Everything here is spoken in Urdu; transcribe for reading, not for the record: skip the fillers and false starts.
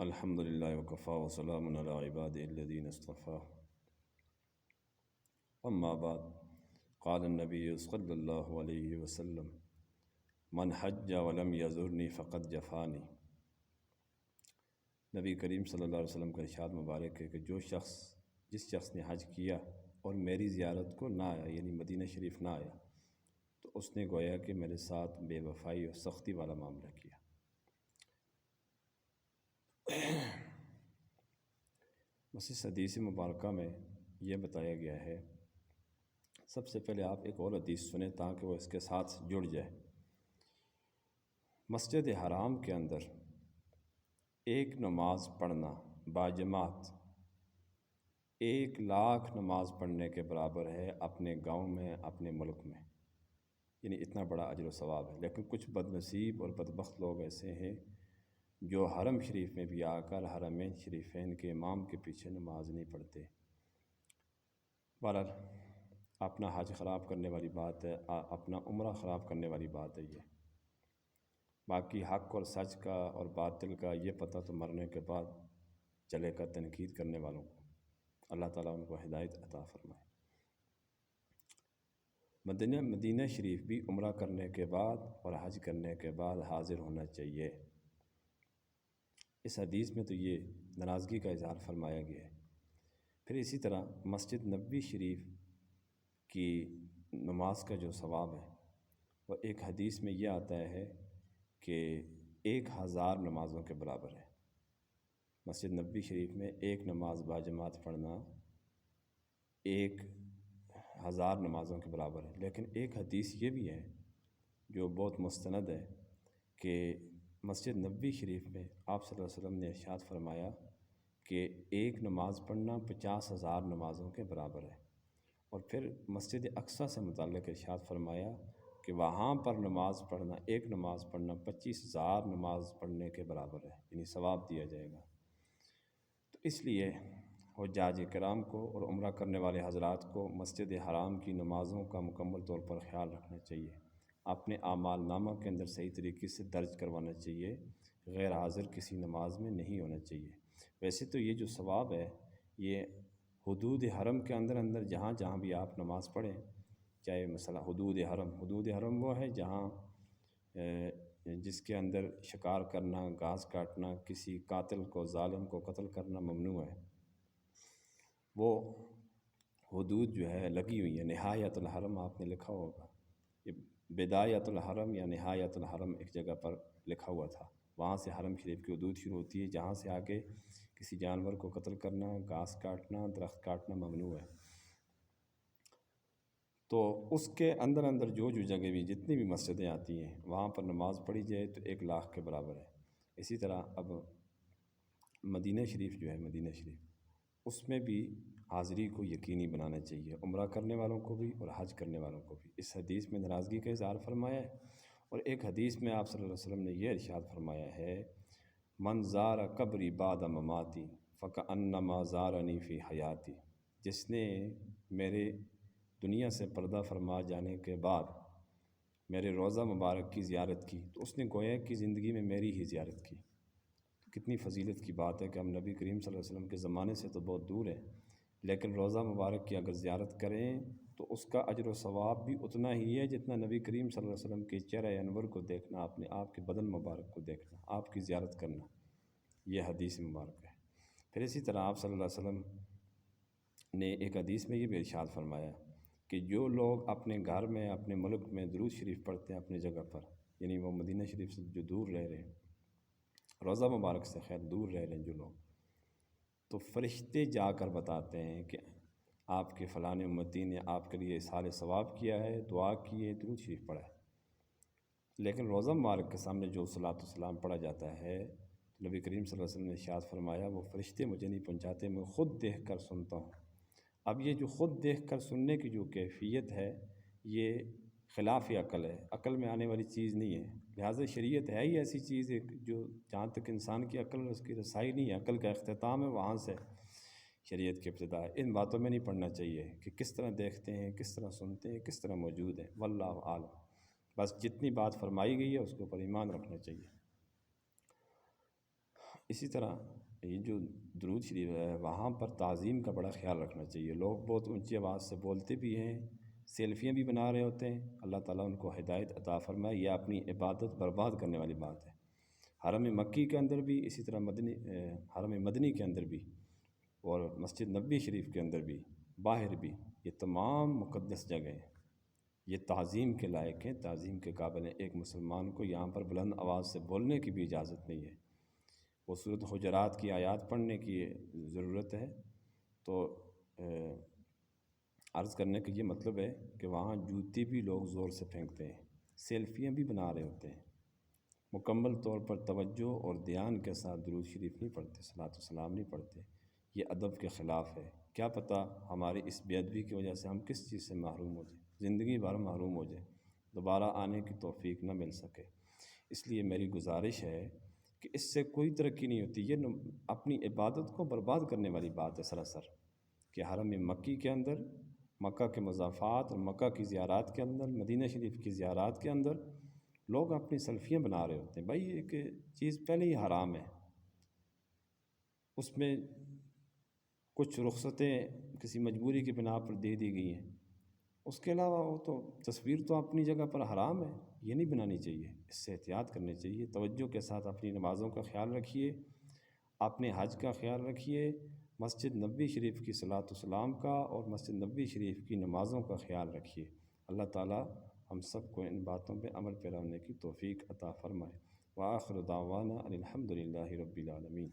الحمد للہ وکفا وسلام علی عباد الذین اصطفیٰ اما بعد قال النبی صلی اللہ علیہ وسلم من حج ولم یزرنی فقد جفانی۔ نبی کریم صلی اللہ علیہ وسلم کا ارشاد مبارک ہے کہ جس شخص نے حج کیا اور میری زیارت کو نہ آیا، یعنی مدینہ شریف نہ آیا، تو اس نے گویا کہ میرے ساتھ بے وفائی اور سختی والا معاملہ کیا۔ بس اس حدیث مبارکہ میں یہ بتایا گیا ہے، سب سے پہلے آپ ایک اور حدیث سنیں تاکہ وہ اس کے ساتھ جڑ جائے۔ مسجد حرام کے اندر ایک نماز پڑھنا باجماعت 1,00,000 نماز پڑھنے کے برابر ہے اپنے گاؤں میں، اپنے ملک میں، یعنی اتنا بڑا اجر و ثواب ہے۔ لیکن کچھ بد نصیب اور بدبخت لوگ ایسے ہیں جو حرم شریف میں بھی آ کر حرمین شریفین کے امام کے پیچھے نماز نہیں پڑھتے۔ بہرحال اپنا حج خراب کرنے والی بات ہے، اپنا عمرہ خراب کرنے والی بات ہے یہ۔ باقی حق اور سچ کا اور باطل کا یہ پتہ تو مرنے کے بعد چلے گا تنقید کرنے والوں کو۔ اللہ تعالیٰ ان کو ہدایت عطا فرمائے۔ مدینہ شریف بھی عمرہ کرنے کے بعد اور حج کرنے کے بعد حاضر ہونا چاہیے۔ اس حدیث میں تو یہ ناراضگی کا اظہار فرمایا گیا ہے۔ پھر اسی طرح مسجد نبوی شریف کی نماز کا جو ثواب ہے وہ ایک حدیث میں یہ آتا ہے کہ 1,000 نمازوں کے برابر ہے۔ مسجد نبوی شریف میں ایک نماز باجماعت پڑھنا 1,000 نمازوں کے برابر ہے۔ لیکن ایک حدیث یہ بھی ہے جو بہت مستند ہے کہ مسجد نبوی شریف میں آپ صلی اللہ علیہ وسلم نے ارشاد فرمایا کہ ایک نماز پڑھنا 50,000 نمازوں کے برابر ہے۔ اور پھر مسجد اقصیٰ سے متعلق ارشاد فرمایا کہ وہاں پر نماز پڑھنا، ایک نماز پڑھنا 25,000 نماز پڑھنے کے برابر ہے، یعنی ثواب دیا جائے گا۔ تو اس لیے حجاج کرام کو اور عمرہ کرنے والے حضرات کو مسجد حرام کی نمازوں کا مکمل طور پر خیال رکھنا چاہیے، اپنے اعمال نامہ کے اندر صحیح طریقے سے درج کروانا چاہیے، غیر حاضر کسی نماز میں نہیں ہونا چاہیے۔ ویسے تو یہ جو ثواب ہے یہ حدود حرم کے اندر جہاں جہاں بھی آپ نماز پڑھیں، چاہے مثلا حدود حرم وہ ہے جہاں جس کے اندر شکار کرنا، گھاس کاٹنا، کسی قاتل کو، ظالم کو قتل کرنا ممنوع ہے، وہ حدود جو ہے لگی ہوئی ہے۔ نہایت الحرم آپ نے لکھا ہوگا، یہ بدایت الحرم یا نہایت الحرم ایک جگہ پر لکھا ہوا تھا، وہاں سے حرم شریف کی حدود شروع ہوتی ہے، جہاں سے آگے کسی جانور کو قتل کرنا، گھاس کاٹنا، درخت کاٹنا ممنوع ہے۔ تو اس کے اندر جو جگہ بھی جتنی بھی مسجدیں آتی ہیں وہاں پر نماز پڑھی جائے تو 1,00,000 کے برابر ہے۔ اسی طرح اب مدینہ شریف جو ہے، مدینہ شریف اس میں بھی حاضری کو یقینی بنانا چاہیے، عمرہ کرنے والوں کو بھی اور حج کرنے والوں کو بھی۔ اس حدیث میں ناراضگی کا اظہار فرمایا ہے، اور ایک حدیث میں آپ صلی اللہ علیہ وسلم نے یہ ارشاد فرمایا ہے من زار قبری بعد مماتی فکأنما زارنی فی حیاتی۔ جس نے میرے دنیا سے پردہ فرما جانے کے بعد میرے روضہ مبارک کی زیارت کی تو اس نے گویا کہ زندگی میں میری ہی زیارت کی۔ تو کتنی فضیلت کی بات ہے کہ ہم نبی کریم صلی اللہ علیہ وسلم کے زمانے سے تو بہت دور ہیں، لیکن روضہ مبارک کی اگر زیارت کریں تو اس کا اجر و ثواب بھی اتنا ہی ہے جتنا نبی کریم صلی اللہ علیہ وسلم کے چہرہ انور کو دیکھنا، اپنے آپ کے بدن مبارک کو دیکھنا، آپ کی زیارت کرنا، یہ حدیث مبارک ہے۔ پھر اسی طرح آپ صلی اللہ علیہ وسلم نے ایک حدیث میں یہ بھی ارشاد فرمایا کہ جو لوگ اپنے گھر میں، اپنے ملک میں درود شریف پڑھتے ہیں اپنی جگہ پر، یعنی وہ مدینہ شریف سے جو دور رہ رہے ہیں، روضہ مبارک سے خیر دور رہ رہے ہیں جو لوگ، تو فرشتے جا کر بتاتے ہیں کہ آپ کے فلاں امتی نے آپ کے لیے اصحال ثواب کیا ہے، دعا کی ہے، درود شریف پڑھا ہے۔ لیکن روضہ مبارک کے سامنے جو صلاۃ و سلام پڑھا جاتا ہے، نبی کریم صلی اللہ علیہ وسلم نے ارشاد فرمایا وہ فرشتے مجھے نہیں پہنچاتے، میں خود دیکھ کر سنتا ہوں۔ اب یہ جو خود دیکھ کر سننے کی جو کیفیت ہے یہ خلاف عقل ہے، عقل میں آنے والی چیز نہیں ہے، لہٰذا شریعت ہے ہی ایسی چیز ہے جو جہاں تک انسان کی عقل اس کی رسائی نہیں ہے، عقل کا اختتام ہے، وہاں سے شریعت کی ابتدا ہے۔ ان باتوں میں نہیں پڑھنا چاہیے کہ کس طرح دیکھتے ہیں، کس طرح سنتے ہیں، کس طرح موجود ہیں، واللہ عالم۔ بس جتنی بات فرمائی گئی ہے اس کے اوپر ایمان رکھنا چاہیے۔ اسی طرح یہ جو درود شریف ہے وہاں پر تعظیم کا بڑا خیال رکھنا چاہیے. لوگ بہت اونچی آواز سے بولتے بھی ہیں، سیلفیاں بھی بنا رہے ہوتے ہیں. اللہ تعالیٰ ان کو ہدایت عطا فرمائے. یہ اپنی عبادت برباد کرنے والی بات ہے. حرم مکی کے اندر بھی اسی طرح حرم مدنی کے اندر بھی اور مسجد نبوی شریف کے اندر بھی باہر بھی یہ تمام مقدس جگہ ہیں. یہ تعظیم کے لائق ہیں، تعظیم کے قابل ہیں. ایک مسلمان کو یہاں پر بلند آواز سے بولنے کی بھی اجازت نہیں ہے. وہ صورت حجرات کی آیات پڑھنے کی ضرورت ہے. تو عرض کرنے کا یہ مطلب ہے کہ وہاں جوتی بھی لوگ زور سے پھینکتے ہیں، سیلفیاں بھی بنا رہے ہوتے ہیں، مکمل طور پر توجہ اور دھیان کے ساتھ درود شریف نہیں پڑھتے، صلاۃ و سلام نہیں پڑھتے. یہ ادب کے خلاف ہے. کیا پتہ ہماری اس بے ادبی کی وجہ سے ہم کس چیز سے محروم ہو جائیں، زندگی بھر محروم ہو جائیں، دوبارہ آنے کی توفیق نہ مل سکے. اس لیے میری گزارش ہے کہ اس سے کوئی ترقی نہیں ہوتی. یہ اپنی عبادت کو برباد کرنے والی بات ہے سراسر. کہ حرم مکی کے اندر، مکہ کے مضافات اور مکہ کی زیارات کے اندر، مدینہ شریف کی زیارات کے اندر لوگ اپنی سیلفیاں بنا رہے ہوتے ہیں. بھائی ایک چیز پہلے ہی حرام ہے، اس میں کچھ رخصتیں کسی مجبوری کی بنا پر دے دی گئی ہیں. اس کے علاوہ وہ تو تصویر تو اپنی جگہ پر حرام ہے، یہ نہیں بنانی چاہیے. اس سے احتیاط کرنی چاہیے. توجہ کے ساتھ اپنی نمازوں کا خیال رکھیے، اپنے حج کا خیال رکھیے، مسجد نبوی شریف کی صلاۃ و سلام کا اور مسجد نبوی شریف کی نمازوں کا خیال رکھیے. اللہ تعالی ہم سب کو ان باتوں پہ عمل پیرا ہونے کی توفیق عطا فرمائے. وآخر دعوانا ان الحمد للہ رب العالمین.